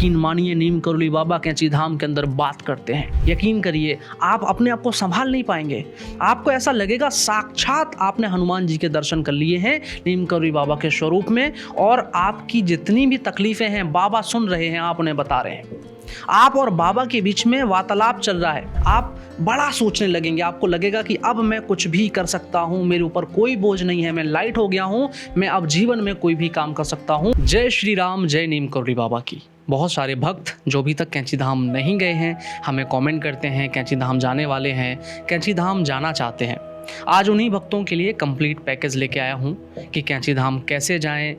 यकीन मानिए, नीम करोली बाबा कैंची धाम के अंदर बात करते हैं। यकीन करिए, आप अपने आप को संभाल नहीं पाएंगे। आपको ऐसा लगेगा साक्षात आपने हनुमान जी के दर्शन कर लिए हैं नीम करोली बाबा के स्वरूप में, और आपकी जितनी भी तकलीफें हैं बाबा सुन रहे हैं, आप उन्हें बता रहे हैं। आप और बाबा के बीच में वार्तालाप चल रहा है। आप बड़ा सोचने लगेंगे, आपको लगेगा कि अब मैं कुछ भी कर सकता हूँ, मेरे ऊपर कोई बोझ नहीं है, मैं लाइट हो गया हूँ, मैं अब जीवन में कोई भी काम कर सकता हूँ। जय श्री राम, जय नीम करोली बाबा की। बहुत सारे भक्त जो अभी तक कैंची धाम नहीं गए हैं हमें कमेंट करते हैं, कैंची धाम जाने वाले हैं, कैंची धाम जाना चाहते हैं। आज उन्हीं भक्तों के लिए कंप्लीट पैकेज लेके आया हूँ कि कैंची धाम कैसे जाएं।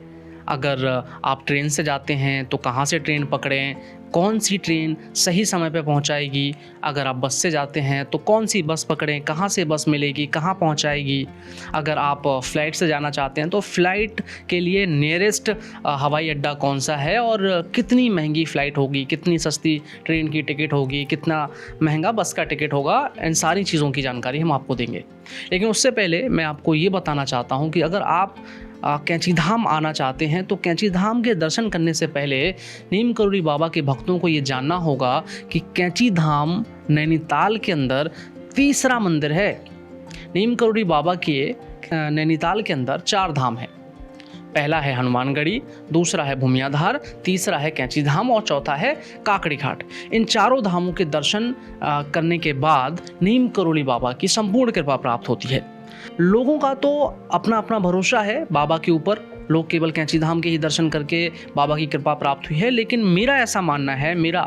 अगर आप ट्रेन से जाते हैं तो कहाँ से ट्रेन पकड़ें, कौन सी ट्रेन सही समय पे पहुंचाएगी। अगर आप बस से जाते हैं तो कौन सी बस पकड़ें, कहाँ से बस मिलेगी, कहाँ पहुंचाएगी। अगर आप फ़्लाइट से जाना चाहते हैं तो फ़्लाइट के लिए नियरेस्ट हवाई अड्डा कौन सा है, और कितनी महंगी फ़्लाइट होगी, कितनी सस्ती ट्रेन की टिकट होगी, कितना महंगा बस का टिकट होगा। इन सारी चीज़ों की जानकारी हम आपको देंगे। लेकिन उससे पहले मैं आपको ये बताना चाहता हूँ कि अगर आप कैंची धाम आना चाहते हैं तो कैंची धाम के दर्शन करने से पहले नीम करोली बाबा के भक्तों को ये जानना होगा कि कैंची धाम नैनीताल के अंदर तीसरा मंदिर है। नीम करोली बाबा के नैनीताल के अंदर 4 धाम हैं। पहला है हनुमानगढ़ी, दूसरा है भूमियाधार, तीसरा है कैंची धाम और चौथा है काकड़ी घाट। इन चारों धामों के दर्शन करने के बाद नीम करोली बाबा की संपूर्ण कृपा प्राप्त होती है। लोगों का तो अपना अपना भरोसा है बाबा के ऊपर, लोग केवल कैंची धाम के ही दर्शन करके बाबा की कृपा प्राप्त हुई है। लेकिन मेरा ऐसा मानना है, मेरा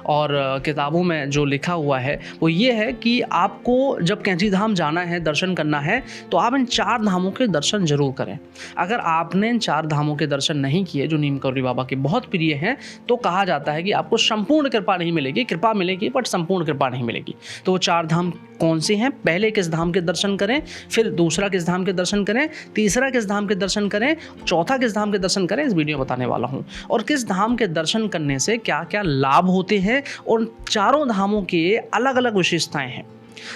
और किताबों में जो लिखा हुआ है वो ये है कि आपको जब कैंची धाम जाना है, दर्शन करना है, तो आप इन 4 धामों के दर्शन जरूर करें। अगर आपने इन 4 धामों के दर्शन नहीं किए जो नीम करोली बाबा के बहुत प्रिय हैं, तो कहा जाता है कि आपको संपूर्ण कृपा नहीं मिलेगी। कृपा मिलेगी बट संपूर्ण कृपा नहीं मिलेगी। तो वो 4 धाम कौन से हैं? पहले किस धाम के दर्शन करें, फिर दूसरा किस धाम के दर्शन करें, तीसरा किस धाम के दर्शन करें, चौथा किस धाम के दर्शन करें, इस वीडियो में बताने वाला हूं। और किस धाम के दर्शन करने से क्या क्या लाभ होते हैं, और चारों धामों के अलग अलग विशेषताएं हैं।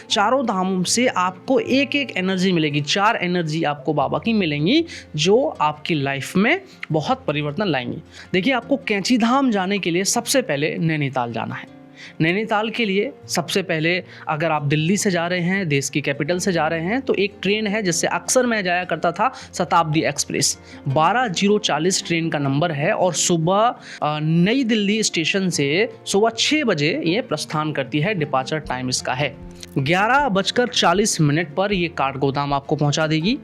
चारों धामों से आपको एक एक एनर्जी मिलेगी, 4 एनर्जी आपको बाबा की मिलेंगी जो आपकी लाइफ में बहुत परिवर्तन लाएंगी। देखिए, आपको कैंची धाम जाने के लिए सबसे पहले नैनीताल जाना है। नैनीताल के लिए सबसे पहले अगर आप दिल्ली से जा रहे हैं, देश की कैपिटल से जा रहे हैं, तो एक ट्रेन है जिससे अक्सर मैं जाया करता था, शताब्दी एक्सप्रेस। 12040 ट्रेन का नंबर है और सुबह नई दिल्ली स्टेशन से सुबह 6 बजे ये प्रस्थान करती है। डिपार्चर टाइम इसका है 11:40 पर ये काठगोदाम आपको पहुंचा देगी।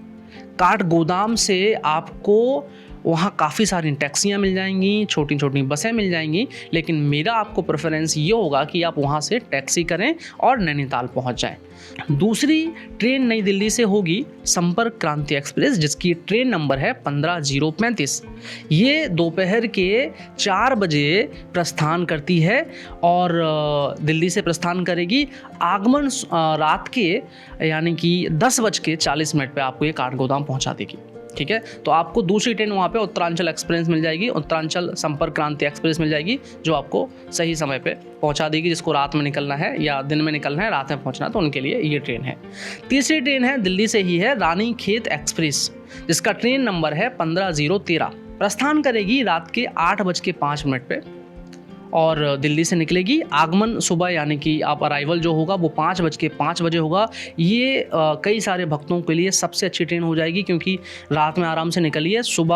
काठगोदाम से आपको वहाँ काफ़ी सारी टैक्सियाँ मिल जाएंगी, छोटी छोटी बसें मिल जाएंगी, लेकिन मेरा आपको प्रेफरेंस ये होगा कि आप वहाँ से टैक्सी करें और नैनीताल पहुँच जाएं। दूसरी ट्रेन नई दिल्ली से होगी संपर्क क्रांति एक्सप्रेस, जिसकी ट्रेन नंबर है 15035। ये दोपहर के 4 बजे प्रस्थान करती है और दिल्ली से प्रस्थान करेगी। आगमन रात के यानी कि 10:40 पे आपको ये काठगोदाम पहुँचा देगी। ठीक है, तो आपको दूसरी ट्रेन वहाँ पे उत्तरांचल एक्सप्रेस मिल जाएगी, उत्तरांचल संपर्क क्रांति एक्सप्रेस मिल जाएगी, जो आपको सही समय पे पहुँचा देगी। जिसको रात में निकलना है या दिन में निकलना है, रात में पहुँचना है, तो उनके लिए ये ट्रेन है। तीसरी ट्रेन है दिल्ली से ही है रानी खेत एक्सप्रेस, जिसका ट्रेन नंबर है 15013। प्रस्थान करेगी रात के 8:05 पे और दिल्ली से निकलेगी। आगमन सुबह यानी कि आप अराइवल जो होगा वो 5:05 बजे होगा। ये कई सारे भक्तों के लिए सबसे अच्छी ट्रेन हो जाएगी, क्योंकि रात में आराम से निकलिए, सुबह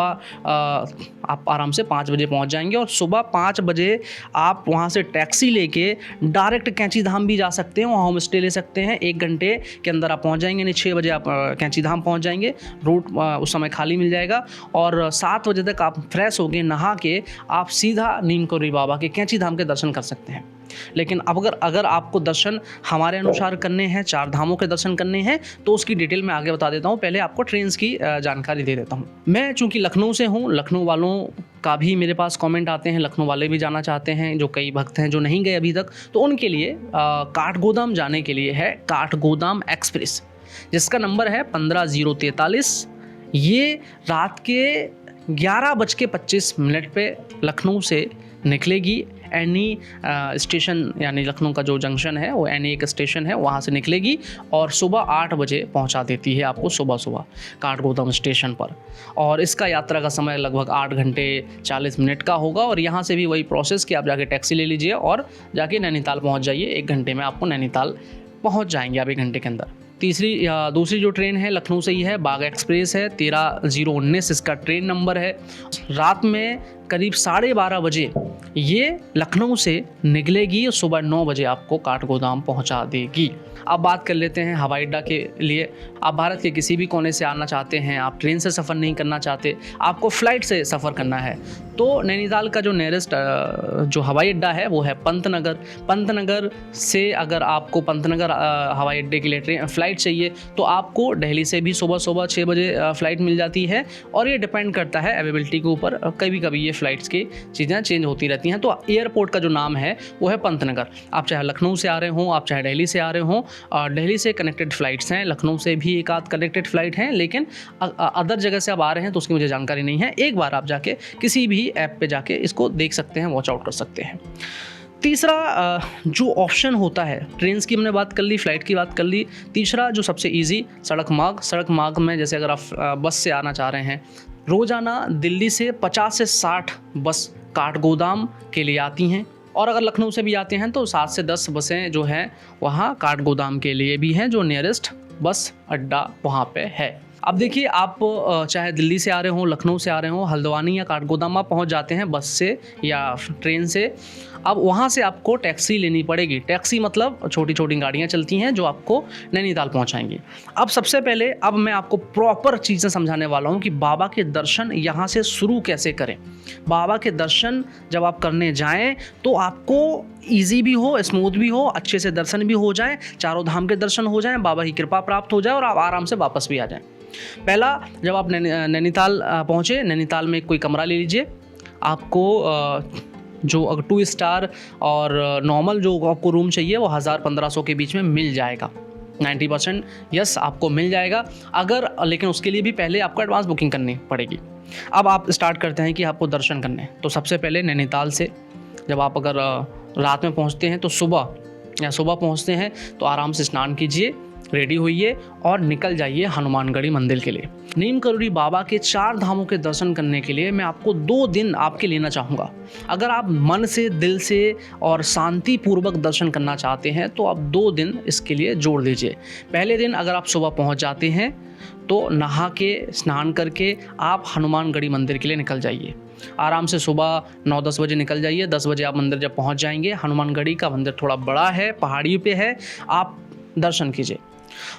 आप आराम से 5 बजे पहुंच जाएंगे और सुबह 5 बजे आप वहां से टैक्सी लेके डायरेक्ट कैंची धाम भी जा सकते हैं। वहाँ होम स्टे ले सकते हैं, 1 घंटे के अंदर आप पहुँच जाएंगे, यानी 6 बजे आप कैंची धाम पहुँच जाएंगे। रूट उस समय खाली मिल जाएगा और 7 बजे तक आप फ्रेश होके नहा के आप सीधा नीम करोली बाबा के कैंची धाम के दर्शन कर सकते हैं। लेकिन अब अगर आपको दर्शन हमारे अनुसार करने हैं, 4 धामों के दर्शन करने हैं, तो उसकी डिटेल में आगे बता देता हूँ। पहले आपको ट्रेन्स की जानकारी दे देता हूँ। मैं चूंकि लखनऊ से हूँ, लखनऊ वालों का भी मेरे पास कमेंट आते हैं, लखनऊ वाले भी जाना चाहते हैं, जो कई भक्त हैं जो नहीं गए अभी तक, तो उनके लिए काठगोदाम जाने के लिए है काठगोदाम एक्सप्रेस, जिसका नंबर है 15043। ये रात के 11:25 पे लखनऊ से निकलेगी। एनी स्टेशन यानी लखनऊ का जो जंक्शन है वो एनी एक स्टेशन है, वहाँ से निकलेगी और सुबह 8 बजे पहुँचा देती है आपको सुबह सुबह काठगोदाम स्टेशन पर। और इसका यात्रा का समय लगभग 8 घंटे 40 मिनट का होगा। और यहाँ से भी वही प्रोसेस कि आप जाके टैक्सी ले लीजिए और जाके नैनीताल पहुँच जाइए। 1 घंटे में आपको नैनीताल पहुँच जाएंगे आप 1 घंटे के अंदर। दूसरी जो ट्रेन है लखनऊ से ही है, बाघ एक्सप्रेस है, 13:19 इसका ट्रेन नंबर है। रात में करीब 12:30 बजे ये लखनऊ से निकलेगी, सुबह 9 बजे आपको काठगोदाम पहुंचा देगी। अब बात कर लेते हैं हवाई अड्डा के लिए। आप भारत के किसी भी कोने से आना चाहते हैं, आप ट्रेन से सफ़र नहीं करना चाहते, आपको फ़्लाइट से सफ़र करना है, तो नैनीताल का जो नियरेस्ट जो हवाई अड्डा है वो है पंतनगर। पंतनगर से अगर आपको पंतनगर हवाई अड्डे के लिए फ़्लाइट चाहिए तो आपको दिल्ली से भी सुबह 6 बजे फ़्लाइट मिल जाती है। और ये डिपेंड करता है अवेलेबिलिटी के ऊपर, कभी कभी ये फ़्लाइट्स की चीज़ें चेंज होती रहती हैं। तो एयरपोर्ट का जो नाम है वो है पंतनगर। आप चाहे लखनऊ से आ रहे हों, आप चाहे दिल्ली से आ रहे हों, दिल्ली से कनेक्टेड फ़्लाइट्स हैं, लखनऊ से भी एक आध कनेक्टेड फ़्लाइट हैं, लेकिन अदर जगह से आप आ रहे हैं तो उसकी मुझे जानकारी नहीं है। एक बार आप जाके किसी भी ऐप पे जाके इसको देख सकते हैं, वॉच आउट कर सकते हैं। तीसरा जो ऑप्शन होता है, ट्रेन्स की हमने बात कर ली, फ़्लाइट की बात कर ली। तीसरा जो सबसे ईजी सड़क मार्ग में, जैसे अगर आप बस से आना चाह रहे हैं, रोज़ाना दिल्ली से 50 से 60 बस काठगोदाम के लिए आती हैं। और अगर लखनऊ से भी आते हैं तो 7 से 10 बसें जो हैं वहाँ काठगोदाम के लिए भी हैं, जो नियरेस्ट बस अड्डा वहाँ पे है। अब देखिए, आप चाहे दिल्ली से आ रहे हों, लखनऊ से आ रहे हों, हल्द्वानी या काठगोदाम आप पहुँच जाते हैं बस से या ट्रेन से। अब वहाँ से आपको टैक्सी लेनी पड़ेगी। टैक्सी मतलब छोटी छोटी गाड़ियाँ चलती हैं जो आपको नैनीताल पहुँचाएंगी। अब सबसे पहले मैं आपको प्रॉपर चीज़ें समझाने वाला हूँ कि बाबा के दर्शन यहाँ से शुरू कैसे करें। बाबा के दर्शन जब आप करने जाएं तो आपको ईजी भी हो, स्मूथ भी हो, अच्छे से दर्शन भी हो जाए, चारों धाम के दर्शन हो जाएं, बाबा की कृपा प्राप्त हो जाए और आप आराम से वापस भी आ जाएं। पहला, जब आप नैनीताल पहुँचे, नैनीताल में कोई कमरा ले लीजिए। आपको जो अगर 2 स्टार और नॉर्मल जो आपको रूम चाहिए वो 1000-1500 के बीच में मिल जाएगा। 90% यस आपको मिल जाएगा। लेकिन उसके लिए भी पहले आपको एडवांस बुकिंग करनी पड़ेगी। अब आप स्टार्ट करते हैं कि आपको दर्शन करने, तो सबसे पहले नैनीताल से जब आप अगर रात में पहुंचते हैं तो सुबह पहुंचते हैं तो आराम से स्नान कीजिए, रेडी होइए और निकल जाइए हनुमानगढ़ी मंदिर के लिए। नीम करोली बाबा के 4 धामों के दर्शन करने के लिए मैं आपको 2 दिन आपके लेना चाहूँगा। अगर आप मन से, दिल से और शांति पूर्वक दर्शन करना चाहते हैं तो आप 2 दिन इसके लिए जोड़ दीजिए। पहले दिन अगर आप सुबह पहुँच जाते हैं तो नहा के स्नान करके आप हनुमानगढ़ी मंदिर के लिए निकल जाइए। आराम से सुबह 9-10 बजे निकल जाइए। 10 बजे आप मंदिर जब पहुँच जाएंगे, हनुमानगढ़ी का मंदिर थोड़ा बड़ा है, पहाड़ी पे है, आप दर्शन कीजिए।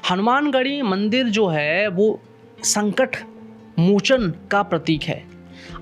हनुमानगढ़ी मंदिर जो है वो संकट मोचन का प्रतीक है।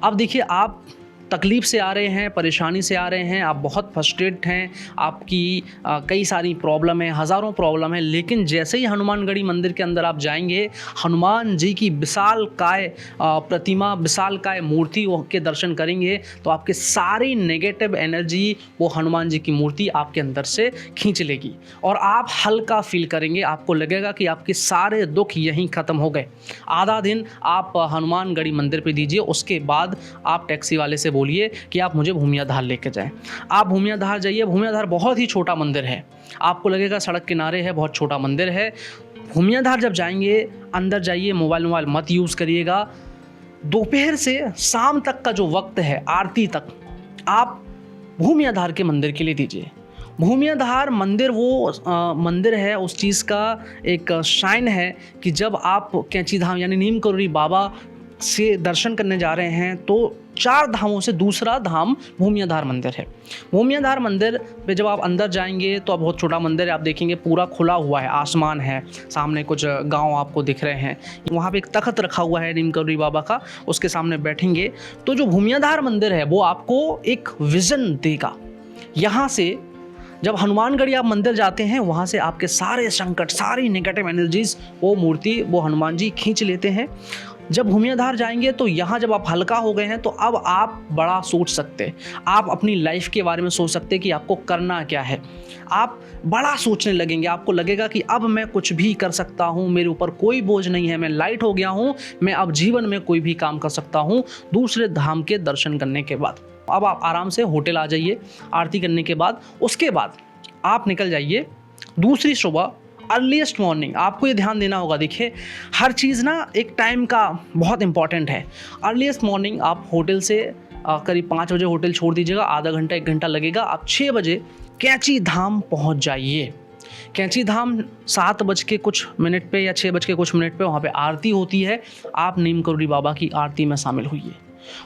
अब देखिए, आप तकलीफ़ से आ रहे हैं, परेशानी से आ रहे हैं, आप बहुत फ्रस्ट्रेट हैं, आपकी कई सारी प्रॉब्लम है, हज़ारों प्रॉब्लम है, लेकिन जैसे ही हनुमानगढ़ी मंदिर के अंदर आप जाएंगे, हनुमान जी की विशालकाय प्रतिमा, विशालकाय मूर्ति के दर्शन करेंगे तो आपके सारी नेगेटिव एनर्जी वो हनुमान जी की मूर्ति आपके अंदर से खींच लेगी और आप हल्का फील करेंगे। आपको लगेगा कि आपके सारे दुख यहीं ख़त्म हो गए। आधा दिन आप हनुमानगढ़ी मंदिर पर दीजिए, उसके बाद आप टैक्सी वाले से बोलिए कि आप मुझे भूमियाधार लेके जाएं। आप भूमियाधार जाइए। भूमियाधार बहुत ही छोटा मंदिर है, आपको लगेगा सड़क किनारे है, बहुत छोटा मंदिर है। भूमियाधार जब जाएंगे, अंदर जाइए, मोबाइल मत यूज़ करिएगा। दोपहर से शाम तक का जो वक्त है, आरती तक, आप भूमियाधार के मंदिर के लिए दीजिए। भूमियाधार मंदिर वो मंदिर है, उस चीज़ का एक शाइन है कि जब आप कैंची धाम यानी नीम करोली बाबा से दर्शन करने जा रहे हैं तो 4 धामों से दूसरा धाम भूमियाधार मंदिर है। भूमियाधार मंदिर पे जब आप अंदर जाएंगे तो बहुत छोटा मंदिर है, आप देखेंगे पूरा खुला हुआ है, आसमान है, सामने कुछ गांव आपको दिख रहे हैं। वहाँ पे एक तख्त रखा हुआ है नीम करोली बाबा का, उसके सामने बैठेंगे तो जो भूमियाधार मंदिर है वो आपको एक विज़न देगा। यहाँ से जब हनुमानगढ़ी आप मंदिर जाते हैं, वहाँ से आपके सारे संकट, सारी नेगेटिव एनर्जीज वो मूर्ति, वो हनुमान जी खींच लेते हैं। जब भूमियाधार जाएंगे तो यहाँ जब आप हल्का हो गए हैं तो अब आप बड़ा सोच सकते हैं, आप अपनी लाइफ के बारे में सोच सकते हैं कि आपको करना क्या है। आप बड़ा सोचने लगेंगे, आपको लगेगा कि अब मैं कुछ भी कर सकता हूँ, मेरे ऊपर कोई बोझ नहीं है, मैं लाइट हो गया हूँ, मैं अब जीवन में कोई भी काम कर सकता हूँ दूसरे धाम के दर्शन करने के बाद। अब आप आराम से होटल आ जाइए आरती करने के बाद। उसके बाद आप निकल जाइए दूसरी सुबह अर्लीस्ट मॉर्निंग। आपको ये ध्यान देना होगा, देखिए हर चीज़ ना एक टाइम का बहुत इंपॉर्टेंट है। अर्लीस्ट मॉर्निंग आप होटल से करीब 5 बजे होटल छोड़ दीजिएगा, आधा घंटा 1 घंटा लगेगा। आप 6 बजे कैंची धाम पहुंच जाइए। कैंची धाम 7 बज के कुछ मिनट पे या 6 बज के कुछ मिनट पे वहाँ पे आरती होती है। आप नीम करोली बाबा की आरती में शामिल होइए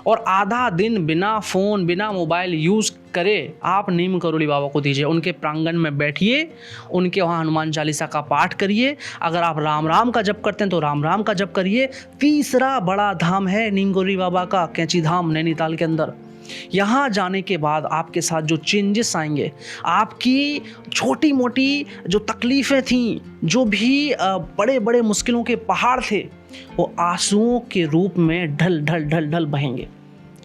और आधा दिन बिना फ़ोन बिना मोबाइल यूज़ करे आप नीम करोली बाबा को दीजिए। उनके प्रांगण में बैठिए, उनके वहाँ हनुमान चालीसा का पाठ करिए। अगर आप राम राम का जप करते हैं तो राम राम का जप करिए। तीसरा बड़ा धाम है नीम करोली बाबा का कैंची धाम नैनीताल के अंदर। यहाँ जाने के बाद आपके साथ जो चेंजेस आएंगे, आपकी छोटी मोटी जो तकलीफ़ें थीं, जो भी बड़े बड़े मुश्किलों के पहाड़ थे, वो आंसुओं के रूप में ढल ढल ढल ढल बहेंगे।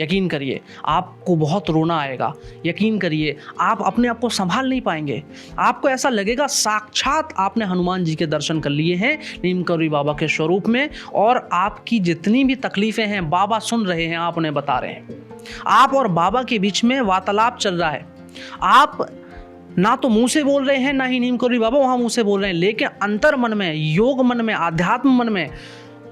यकीन करिए आपको बहुत रोना आएगा। यकीन करिए आप अपने आप को संभाल नहीं पाएंगे। आपको ऐसा लगेगा साक्षात आपने हनुमान जी के दर्शन कर लिए हैं नीम करोली बाबा के स्वरूप में, और आपकी जितनी भी तकलीफ़ें हैं बाबा सुन रहे हैं, आप उन्हें बता रहे हैं। आप और बाबा के बीच में वार्तालाप चल रहा है। आप ना तो मुंह से बोल रहे हैं, ना ही नीम करोली बाबा वहाँ मुंह से बोल रहे हैं, लेकिन अंतर मन में, योग मन में, आध्यात्म मन में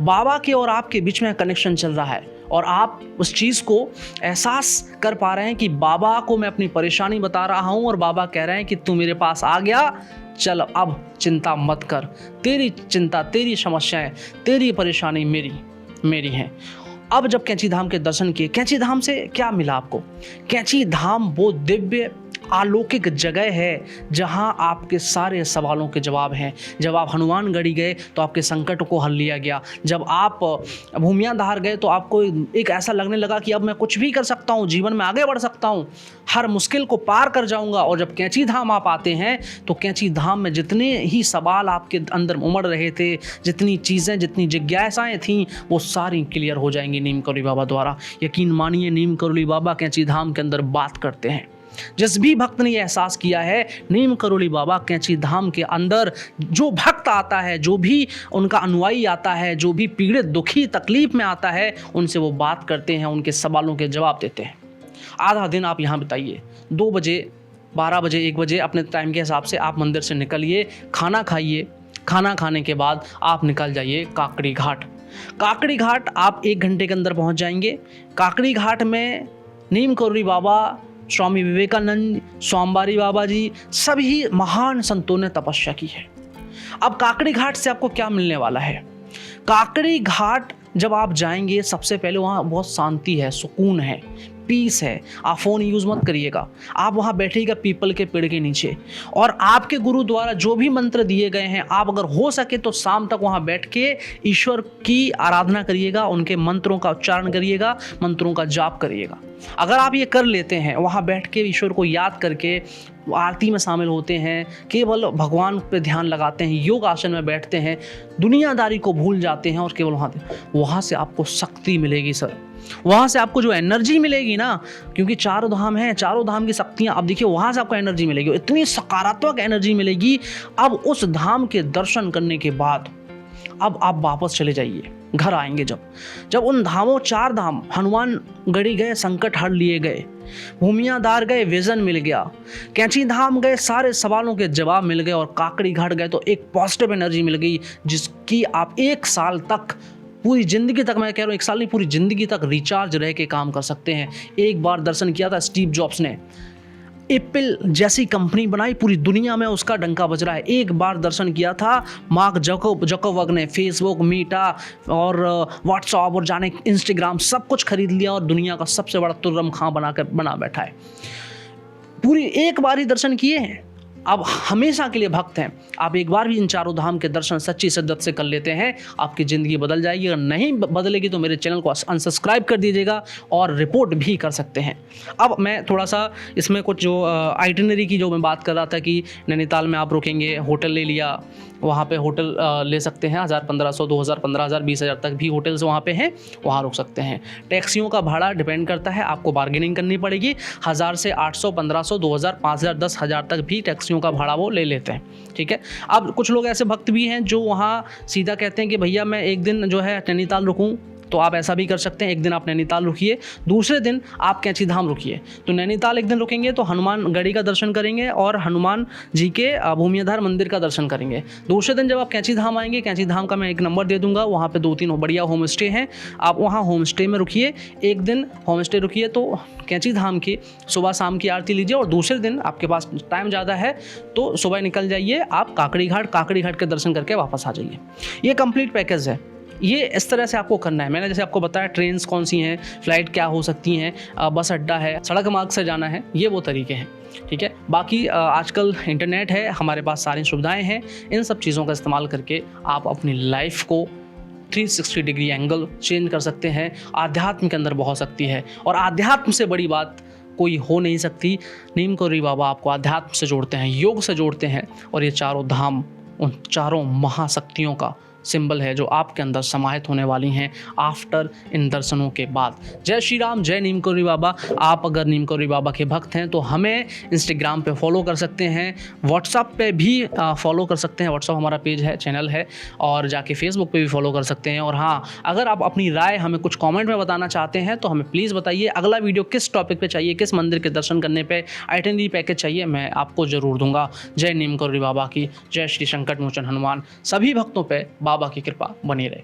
बाबा के और आपके बीच में कनेक्शन चल रहा है। और आप उस चीज़ को एहसास कर पा रहे हैं कि बाबा को मैं अपनी परेशानी बता रहा हूँ और बाबा कह रहे हैं कि तू मेरे पास आ गया, चल अब चिंता मत कर, तेरी चिंता, तेरी समस्याएं, तेरी परेशानी मेरी हैं। अब जब कैंची धाम के दर्शन किए, कैंची धाम से क्या मिला आपको? कैंची धाम वो दिव्य अलौकिक जगह है जहां आपके सारे सवालों के जवाब हैं। जब आप हनुमानगढ़ी गए तो आपके संकट को हल लिया गया। जब आप भूमियाधार गए तो आपको एक ऐसा लगने लगा कि अब मैं कुछ भी कर सकता हूं, जीवन में आगे बढ़ सकता हूं, हर मुश्किल को पार कर जाऊंगा। और जब कैंची धाम आप आते हैं तो कैंची धाम में जितने ही सवाल आपके अंदर उमड़ रहे थे, जितनी चीज़ें, जितनी जिज्ञासाएं थीं, वो सारी क्लियर हो जाएंगी नीम करोली बाबा द्वारा। यकीन मानिए नीम करोली बाबा कैंची धाम के अंदर बात करते हैं। जिस भी भक्त ने यह एहसास किया है नीम करोली बाबा कैंची धाम के अंदर जो भक्त आता है, जो भी उनका अनुयायी आता है, जो भी पीड़ित दुखी तकलीफ में आता है, उनसे वो बात करते हैं, उनके सवालों के जवाब देते हैं। आधा दिन आप यहाँ बिताइए। 2 बजे, 12 बजे, 1 बजे अपने टाइम के हिसाब से आप मंदिर से निकलिए, खाना खाइए। खाना खाने के बाद आप निकल जाइए काकड़ी घाट। काकड़ी घाट आप 1 घंटे के अंदर पहुँच जाएंगे। काकड़ी घाट में नीम करोली बाबा, स्वामी विवेकानंद, स्वामीबारी बाबा जी, सभी महान संतों ने तपस्या की है। अब काकड़ी घाट से आपको क्या मिलने वाला है? काकड़ी घाट जब आप जाएंगे, सबसे पहले वहाँ बहुत शांति है, सुकून है, पीस है। आप फ़ोन यूज़ मत करिएगा, आप वहाँ बैठिएगा पीपल के पेड़ के नीचे, और आपके गुरु द्वारा जो भी मंत्र दिए गए हैं, आप अगर हो सके तो शाम तक वहाँ बैठ के ईश्वर की आराधना करिएगा, उनके मंत्रों का उच्चारण करिएगा, मंत्रों का जाप करिएगा। अगर आप ये कर लेते हैं, वहाँ बैठ के ईश्वर को याद करके आरती में शामिल होते हैं, केवल भगवान पे ध्यान लगाते हैं, योग आसन में बैठते हैं, दुनियादारी को भूल जाते हैं और केवल वहाँ से आपको शक्ति मिलेगी सर। वहाँ से आपको जो एनर्जी मिलेगी ना, क्योंकि 4 धाम हैं, 4 धाम की शक्तियाँ, अब देखिए वहाँ से आपको एनर्जी मिलेगी, इतनी सकारात्मक एनर्जी मिलेगी। अब उस धाम के दर्शन करने के बाद अब आप वापस चले जाइए, घर आएंगे जब उन धामों, 4 धाम, हनुमानगढ़ी गए, संकट हर लिए गए, भूमियाधार गए, विजन मिल गया, कैंची धाम गए, सारे सवालों के जवाब मिल गए, और काकड़ी घाट गए तो एक पॉजिटिव एनर्जी मिल गई, जिसकी आप 1 साल तक, पूरी ज़िंदगी तक, मैं कह रहा हूँ 1 साल नहीं, पूरी ज़िंदगी तक रिचार्ज रह के काम कर सकते हैं। एक बार दर्शन किया था स्टीव जॉब्स ने, एप्पल जैसी कंपनी बनाई, पूरी दुनिया में उसका डंका बज रहा है। एक बार दर्शन किया था मार्क जकरबर्ग ने, फेसबुक, मीटा और व्हाट्सएप और जाने इंस्टाग्राम सब कुछ खरीद लिया और दुनिया का सबसे बड़ा तुर्रम खां बना बैठा है। पूरी एक बार ही दर्शन किए हैं, अब हमेशा के लिए भक्त हैं। आप एक बार भी इन 4 धाम के दर्शन सच्ची शिद्दत से कर लेते हैं, आपकी ज़िंदगी बदल जाएगी। अगर नहीं बदलेगी तो मेरे चैनल को अनसब्सक्राइब कर दीजिएगा और रिपोर्ट भी कर सकते हैं। अब मैं थोड़ा सा इसमें कुछ जो आइटिनरी की जो मैं बात कर रहा था कि नैनीताल में आप रुकेंगे, होटल ले लिया, वहाँ पे होटल ले सकते हैं, 1000, 1500, 2000, 15000, 20000 तक भी होटल्स वहाँ पे हैं, वहाँ रुक सकते हैं। टैक्सियों का भाड़ा डिपेंड करता है, आपको बार्गेनिंग करनी पड़ेगी। 1000 से 800, 1500, 2000, 5000, 10,000 तक भी टैक्सियों का भाड़ा वो ले लेते हैं, ठीक है। अब कुछ लोग ऐसे भक्त भी हैं जो वहाँ सीधा कहते हैं कि भैया मैं एक दिन जो है नैनीताल रुकूँ, तो आप ऐसा भी कर सकते हैं, एक दिन आप नैनीताल रुकिए, दूसरे दिन आप कैंची धाम रुकिए। तो नैनीताल एक दिन रुकेंगे तो हनुमान गढ़ी का दर्शन करेंगे और हनुमान जी के भूमियाधार मंदिर का दर्शन करेंगे। दूसरे दिन जब आप कैंची धाम आएंगे, कैंची धाम का मैं एक नंबर दे दूंगा, वहाँ पे 2-3 बढ़िया होम स्टे हैं, आप वहाँ होम स्टे में रुकिए, एक दिन होम स्टे रुकिए तो कैंची धाम की सुबह शाम की आरती लीजिए, और दूसरे दिन आपके पास टाइम ज़्यादा है तो सुबह निकल जाइए आप काकड़ी घाट के दर्शन करके वापस आ जाइए। ये कंप्लीट पैकेज है, ये इस तरह से आपको करना है। मैंने जैसे आपको बताया ट्रेन्स कौन सी हैं, फ्लाइट क्या हो सकती हैं, बस अड्डा है, सड़क मार्ग से जाना है, ये वो तरीके हैं, ठीक है। बाकी आजकल इंटरनेट है, हमारे पास सारी सुविधाएं हैं, इन सब चीज़ों का इस्तेमाल करके आप अपनी लाइफ को 360 डिग्री एंगल चेंज कर सकते हैं, आध्यात्म के अंदर बहुत शक्ति है, और आध्यात्म से बड़ी बात कोई हो नहीं सकती। नीम करौरी बाबा आपको आध्यात्म से जोड़ते हैं, योग से जोड़ते हैं, और ये चारों धाम उन चारों महाशक्तियों का सिंबल है जो आपके अंदर समाहित होने वाली हैं आफ्टर इन दर्शनों के बाद। जय श्री राम, जय नीम करौरी बाबा। आप अगर नीम करौरी बाबा के भक्त हैं तो हमें इंस्टाग्राम पे फॉलो कर सकते हैं, व्हाट्सएप पे भी फॉलो कर सकते हैं, व्हाट्सएप हमारा पेज है, चैनल है, और जाके फेसबुक पे भी फॉलो कर सकते हैं। और हाँ, अगर आप अपनी राय हमें कुछ कॉमेंट में बताना चाहते हैं तो हमें प्लीज़ बताइए, अगला वीडियो किस टॉपिक पर चाहिए, किस मंदिर के दर्शन करने पर आइटिनरी पैकेज चाहिए, मैं आपको ज़रूर दूंगा। जय नीम करौरी बाबा की, जय श्री संकट मोचन हनुमान। सभी भक्तों पर बाबा की कृपा बनी रहे।